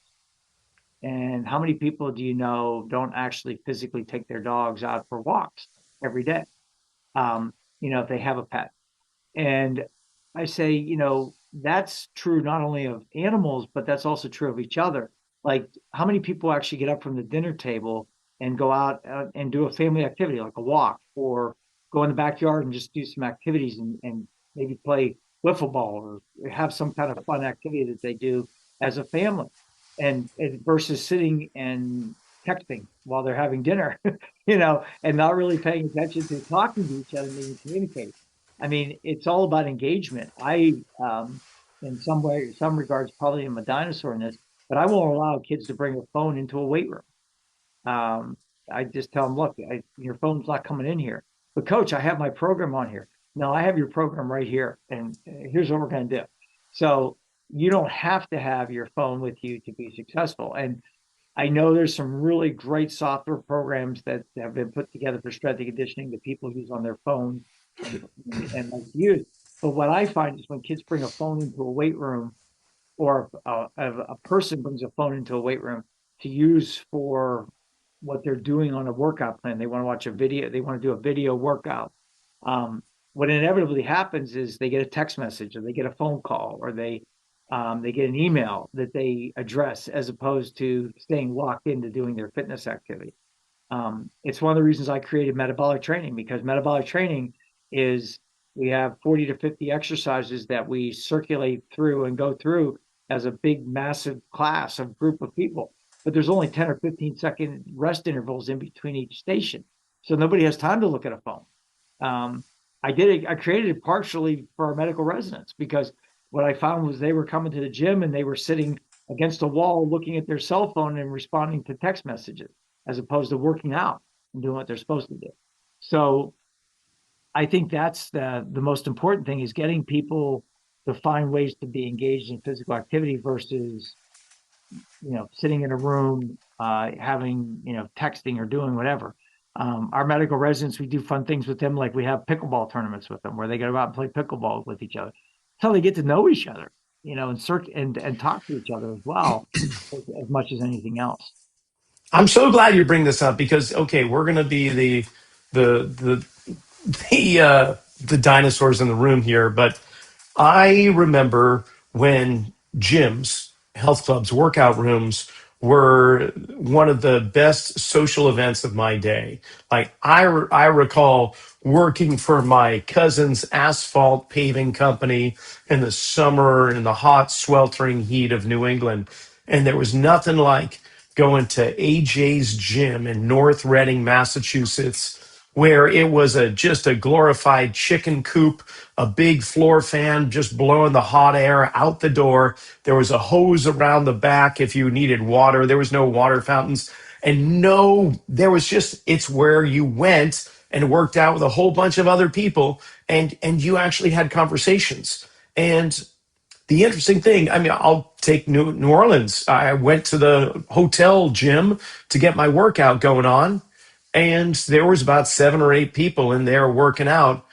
And how many people do you know don't actually physically take their dogs out for walks every day? If they have a pet. And I say, that's true not only of animals, but that's also true of each other. Like, how many people actually get up from the dinner table and go out and do a family activity like a walk, or go in the backyard and just do some activities, and maybe play wiffle ball, or have some kind of fun activity that they do as a family, and versus sitting and texting while they're having dinner, and not really paying attention to talking to each other and communicating. I mean, it's all about engagement. In some way, some regards, probably am a dinosaur in this, but I won't allow kids to bring a phone into a weight room. Um, I just tell them, look, your phone's not coming in here. But coach, I have my program on here. No, I have your program right here, and here's what we're going to do. So you don't have to have your phone with you to be successful. And I know there's some really great software programs that have been put together for strength and conditioning that people use on their phones, and like to use. But what I find is when kids bring a phone into a weight room, or a person brings a phone into a weight room to use for what they're doing on a workout plan. They want to watch a video. They want to do a video workout. What inevitably happens is they get a text message, or they get a phone call, or they They get an email that they address as opposed to staying locked into doing their fitness activity. It's one of the reasons I created metabolic training, because metabolic training is, we have 40 to 50 exercises that we circulate through and go through as a big, massive class of group of people. But there's only 10 or 15-second rest intervals in between each station. So nobody has time to look at a phone. I created it partially for our medical residents, because what I found was they were coming to the gym and they were sitting against a wall looking at their cell phone and responding to text messages, as opposed to working out and doing what they're supposed to do. So I think that's the most important thing, is getting people to find ways to be engaged in physical activity versus, sitting in a room, having, texting or doing whatever. Our medical residents, we do fun things with them. Like we have pickleball tournaments with them where they go out and play pickleball with each other. That's how they get to know each other, and talk to each other as well, as much as anything else. I'm so glad you bring this up because, okay, we're going to be the the dinosaurs in the room here, but I remember when gyms, health clubs, workout rooms were one of the best social events of my day. Like I recall working for my cousin's asphalt paving company in the summer in the hot, sweltering heat of New England. And there was nothing like going to AJ's gym in North Reading, Massachusetts, where it was just a glorified chicken coop, a big floor fan just blowing the hot air out the door. There was a hose around the back if you needed water. There was no water fountains. And it's where you went and worked out with a whole bunch of other people, and you actually had conversations. And the interesting thing, I mean, I'll take New Orleans. I went to the hotel gym to get my workout going on, and there was about 7 or 8 people in there working out,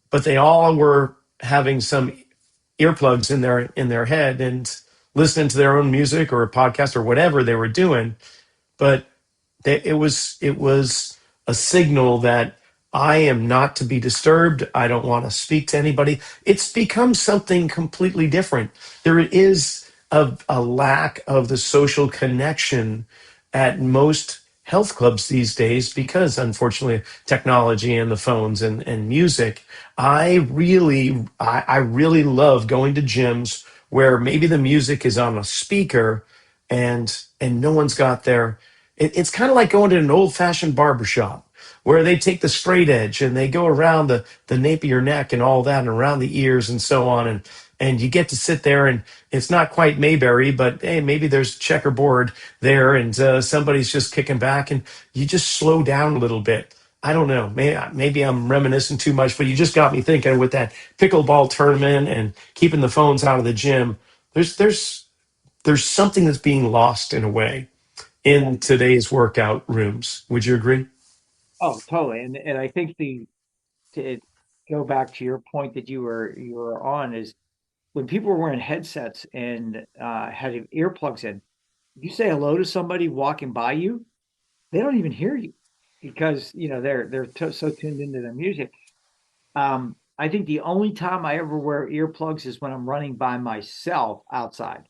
but they all were having some earplugs in their head and listening to their own music or a podcast or whatever they were doing. But it was a signal that I am not to be disturbed. I don't want to speak to anybody. It's become something completely different. There is a lack of the social connection at most health clubs these days because, unfortunately, technology and the phones and music. I really love going to gyms where maybe the music is on a speaker and no one's got their. It's kind of like going to an old-fashioned barbershop where they take the straight edge and they go around the nape of your neck and all that and around the ears and so on. And you get to sit there and it's not quite Mayberry, but hey, maybe there's checkerboard there and somebody's just kicking back and you just slow down a little bit. I don't know. Maybe I'm reminiscing too much, but you just got me thinking with that pickleball tournament and keeping the phones out of the gym. There's something that's being lost in a way in today's workout rooms. Would you agree? Oh, totally. And I think to go back to your point that you were on, is when people were wearing headsets and had earplugs in, you say hello to somebody walking by you, they don't even hear you because they're so tuned into their music. I think the only time I ever wear earplugs is when I'm running by myself outside.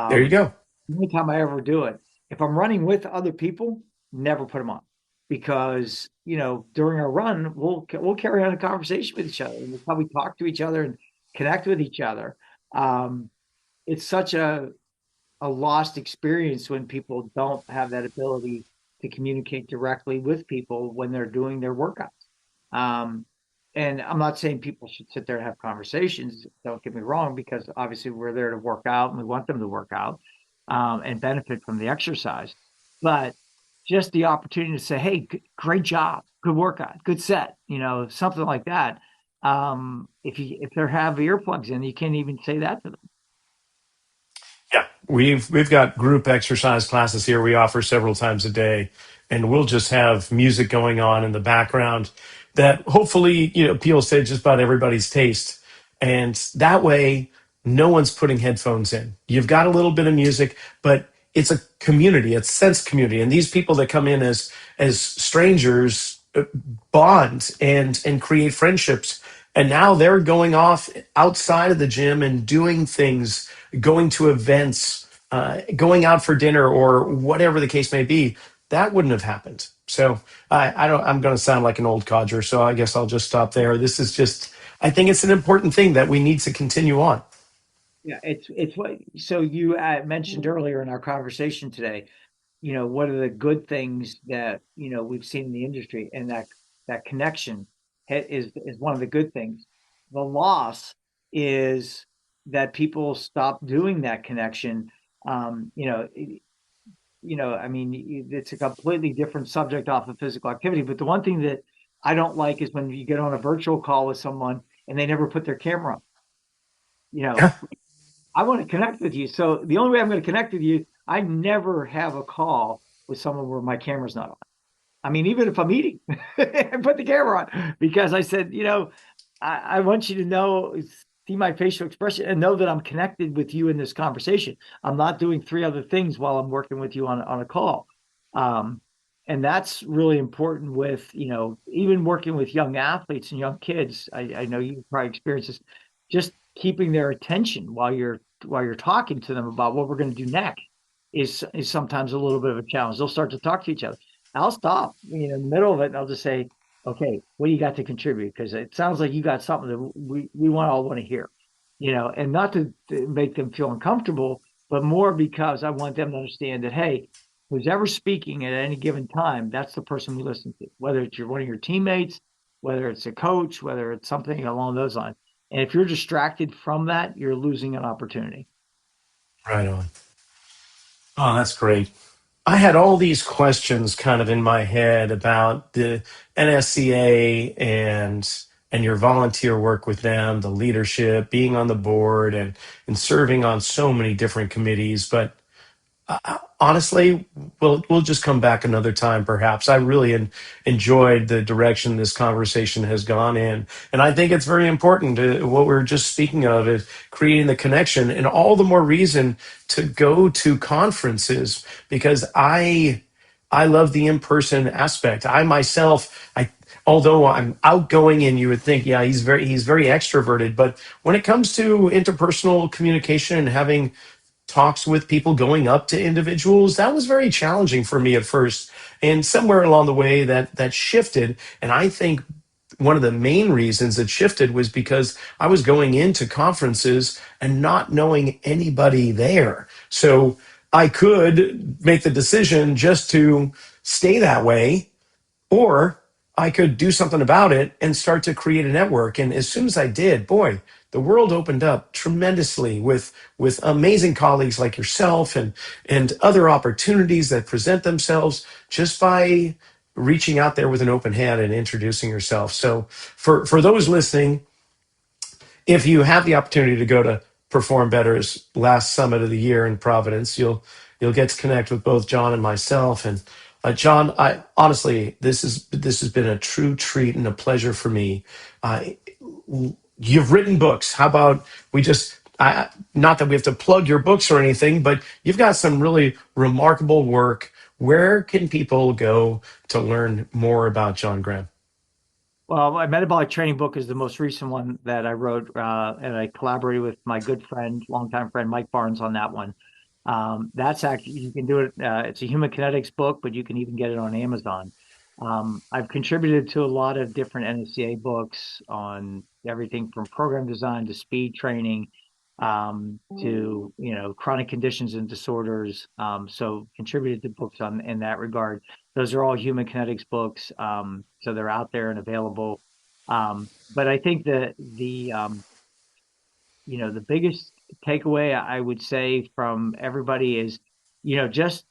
There you go. The only time I ever do it. If I'm running with other people, never put them on, because during our run we'll carry on a conversation with each other, and that's how we talk to each other and connect with each other. It's such a lost experience when people don't have that ability to communicate directly with people when they're doing their workouts. And I'm not saying people should sit there and have conversations. Don't get me wrong, because obviously we're there to work out and we want them to work out and benefit from the exercise. But just the opportunity to say, hey, great job, good workout, good set, something like that. If they have earplugs in, you can't even say that to them. Yeah, we've got group exercise classes here we offer several times a day, and we'll just have music going on in the background that hopefully appeals to just about everybody's taste. And that way, no one's putting headphones in. You've got a little bit of music, but it's a community, it's sense community, and these people that come in as strangers bond and create friendships And now they're going off outside of the gym and doing things, going to events, going out for dinner or whatever the case may be. That wouldn't have happened. So I don't, I'm going to sound like an old codger. So I guess I'll just stop there. This is just, I think it's an important thing that we need to continue on. Yeah, it's what, so you mentioned earlier in our conversation today, what are the good things that, we've seen in the industry, and that connection is one of the good things. The loss is that people stop doing that connection. Um, you know, I mean, it's a completely different subject off of physical activity, but the one thing that I don't like is when you get on a virtual call with someone and they never put their camera on. You know, I want to connect with you. So the only way I'm going to connect with you, I never have a call with someone where my camera's not on. I mean, even if I'm eating, I put the camera on because I said, I want you to know, see my facial expression and know that I'm connected with you in this conversation. I'm not doing three other things while I'm working with you on a call. Um, and that's really important with, even working with young athletes and young kids. I know you probably experience this, just keeping their attention while you're talking to them about what we're going to do next is sometimes a little bit of a challenge. They'll start to talk to each other. I'll stop, in the middle of it, and I'll just say, okay, what do you got to contribute? Because it sounds like you got something that we all want to hear, and not to make them feel uncomfortable, but more because I want them to understand that, hey, who's ever speaking at any given time, that's the person we listen to, whether it's one of your teammates, whether it's a coach, whether it's something along those lines. And if you're distracted from that, you're losing an opportunity. Right on. Oh, that's great. I had all these questions kind of in my head about the NSCA and your volunteer work with them, the leadership, being on the board and serving on so many different committees. But honestly, we'll just come back another time, perhaps. I really enjoyed the direction this conversation has gone in, and I think it's very important. What we're just speaking of is creating the connection, and all the more reason to go to conferences because I love the in-person aspect. I myself, although I'm outgoing and you would think, yeah, he's very extroverted, but when it comes to interpersonal communication and having talks with people, going up to individuals, that was very challenging for me at first. And somewhere along the way that shifted. And I think one of the main reasons it shifted was because I was going into conferences and not knowing anybody there. So I could make the decision just to stay that way, or I could do something about it and start to create a network. And as soon as I did, boy, the world opened up tremendously with amazing colleagues like yourself and other opportunities that present themselves just by reaching out there with an open hand and introducing yourself. So for those listening, if you have the opportunity to go to Perform Better's last summit of the year in Providence, you'll get to connect with both John and myself. And John, I honestly, this has been a true treat and a pleasure for me. Uh, you've written books. How about we just? Not that we have to plug your books or anything, but you've got some really remarkable work. Where can people go to learn more about John Graham? Well, my metabolic training book is the most recent one that I wrote, and I collaborated with my good friend, longtime friend Mike Barnes on that one. That's actually, you can do it. It's a human kinetics book, but you can even get it on Amazon. I've contributed to a lot of different NSCA books on everything from program design to speed training, to chronic conditions and disorders. So contributed to books in that regard. Those are all human kinetics books, so they're out there and available. But I think that the biggest takeaway I would say from everybody is, just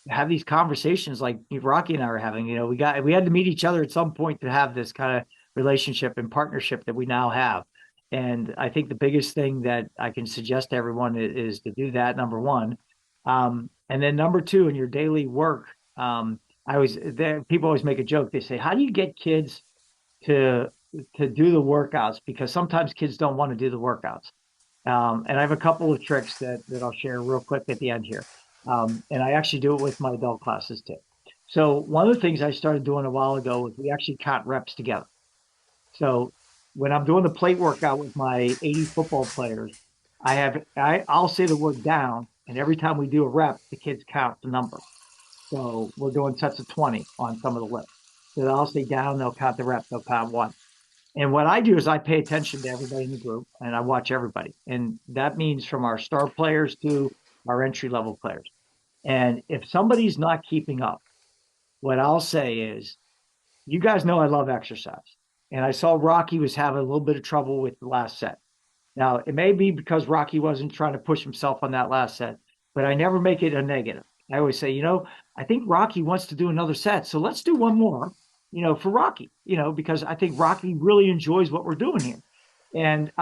have these conversations like Rocky and I are having. We had to meet each other at some point to have this kind of relationship and partnership that we now have. And I think the biggest thing that I can suggest to everyone is to do that, number one. And then number two, in your daily work, people always make a joke. They say, how do you get kids to do the workouts? Because sometimes kids don't want to do the workouts. And I have a couple of tricks that I'll share real quick at the end here. And I actually do it with my adult classes too. So one of the things I started doing a while ago was we actually count reps together. So when I'm doing the plate workout with my 80 football players, I'll say the word down, and every time we do a rep, the kids count the number. So we're doing sets of 20 on some of the lifts. So I'll say down, they'll count the rep, they'll count one. And what I do is I pay attention to everybody in the group and I watch everybody. And that means from our star players to our entry level players. And if somebody's not keeping up, what I'll say is, you guys know I love exercise. And I saw Rocky was having a little bit of trouble with the last set. Now, it may be because Rocky wasn't trying to push himself on that last set, but I never make it a negative. I always say, I think Rocky wants to do another set. So let's do one more, for Rocky, because I think Rocky really enjoys what we're doing here. And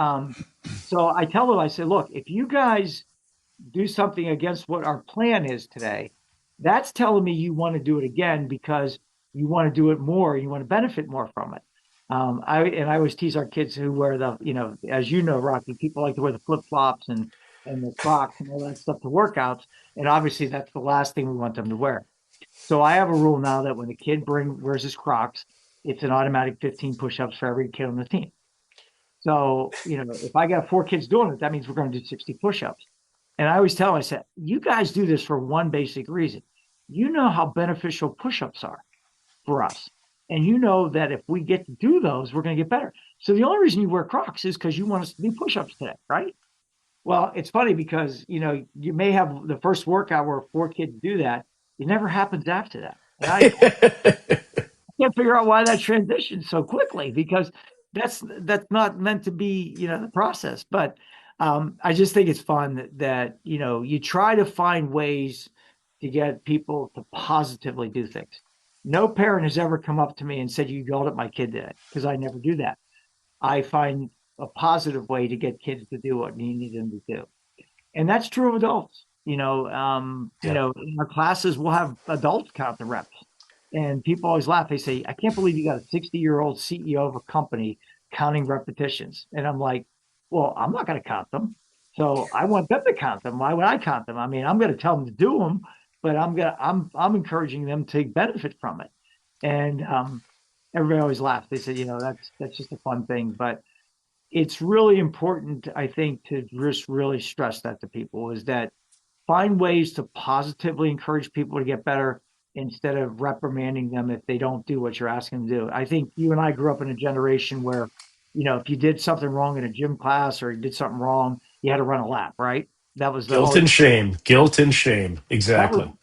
so I tell them, I say, look, if you guys do something against what our plan is today, that's telling me you want to do it again because you want to do it more, you want to benefit more from it. I always tease our kids who wear the, as Rocky, people like to wear the flip-flops and the Crocs and all that stuff to workouts. And obviously that's the last thing we want them to wear. So I have a rule now that when the kid wears his Crocs, it's an automatic 15 push-ups for every kid on the team. So, if I got 4 kids doing it, that means we're going to do 60 push-ups. And I always tell them, I said, you guys do this for one basic reason. You know how beneficial push-ups are for us. And you know that if we get to do those, we're going to get better. So the only reason you wear Crocs is because you want us to do push-ups today, right? Well, it's funny because, you may have the first workout where 4 kids do that. It never happens after that. And I can't figure out why that transitioned so quickly because that's not meant to be, the process. But I just think it's fun that you try to find ways to get people to positively do things. No parent has ever come up to me and said, you yelled at my kid today, because I never do that. I find a positive way to get kids to do what you need them to do. And that's true of adults. In our classes, we'll have adults count the reps. And people always laugh. They say, I can't believe you got a 60-year-old CEO of a company counting repetitions. And I'm like, well, I'm not going to count them. So I want them to count them. Why would I count them? I mean, I'm going to tell them to do them, but I'm encouraging them to benefit from it. And everybody always laughs. They say, that's just a fun thing. But it's really important, I think, to just really stress that to people is that find ways to positively encourage people to get better instead of reprimanding them if they don't do what you're asking them to do. I think you and I grew up in a generation where, if you did something wrong in a gym class or you did something wrong, you had to run a lap, right? That was Guilt and shame. Exactly.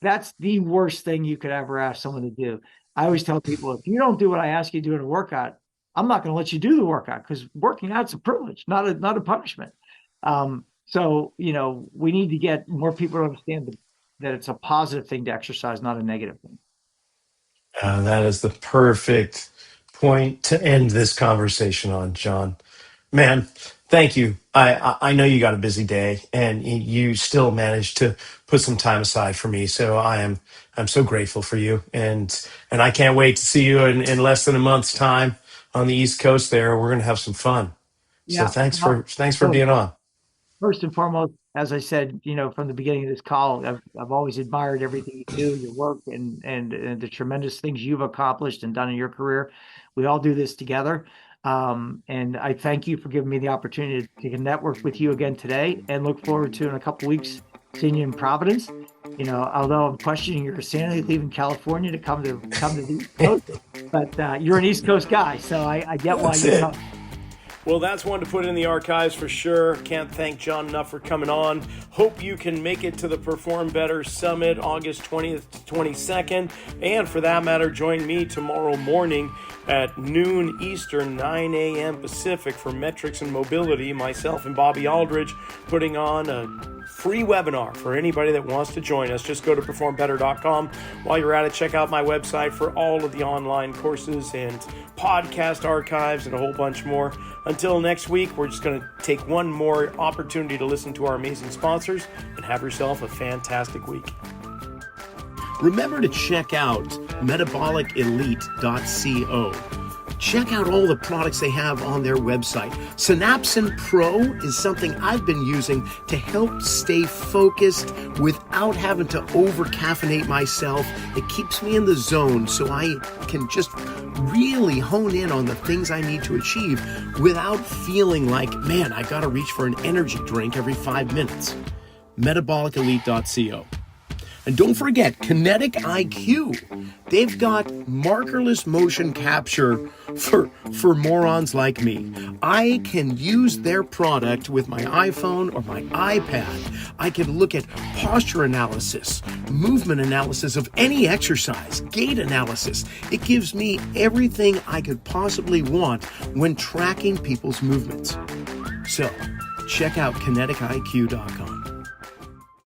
That's the worst thing you could ever ask someone to do. I always tell people, if you don't do what I ask you to do in a workout, I'm not going to let you do the workout because working out's a privilege, not a punishment. So, we need to get more people to understand that it's a positive thing to exercise, not a negative thing. That is the perfect point to end this conversation on, John. Man, thank you. I know you got a busy day and you still managed to put some time aside for me. So I'm so grateful for you. And I can't wait to see you in less than a month's time on the East Coast there. We're going to have some fun. Yeah. So thanks for being on. First and foremost, as I said, from the beginning of this call, I've always admired everything you do, your work, and the tremendous things you've accomplished and done in your career. We all do this together, and I thank you for giving me the opportunity to network with you again today, and look forward to in a couple weeks seeing you in Providence. Although I'm questioning your sanity leaving California to come to the East Coast, but you're an East Coast guy, so I get why you come. Well, that's one to put in the archives for sure. Can't thank John enough for coming on. Hope you can make it to the Perform Better Summit August 20th to 22nd. And for that matter, join me tomorrow morning at noon Eastern, 9 a.m. Pacific for Metrics and Mobility. Myself and Bobby Aldridge putting on a free webinar for anybody that wants to join us. Just go to performbetter.com. While you're at it, check out my website for all of the online courses and podcast archives and a whole bunch more. Until next week, we're just going to take one more opportunity to listen to our amazing sponsors and have yourself a fantastic week. Remember to check out metabolicelite.co. check out all the products they have on their website. Synapsin Pro is something I've been using to help stay focused without having to over-caffeinate myself. It keeps me in the zone so I can just really hone in on the things I need to achieve without feeling like, man, I gotta reach for an energy drink every 5 minutes. Metabolicelite.co. And don't forget, Kinetic IQ. They've got markerless motion capture for morons like me. I can use their product with my iPhone or my iPad. I can look at posture analysis, movement analysis of any exercise, gait analysis. It gives me everything I could possibly want when tracking people's movements. So, check out kineticiq.com.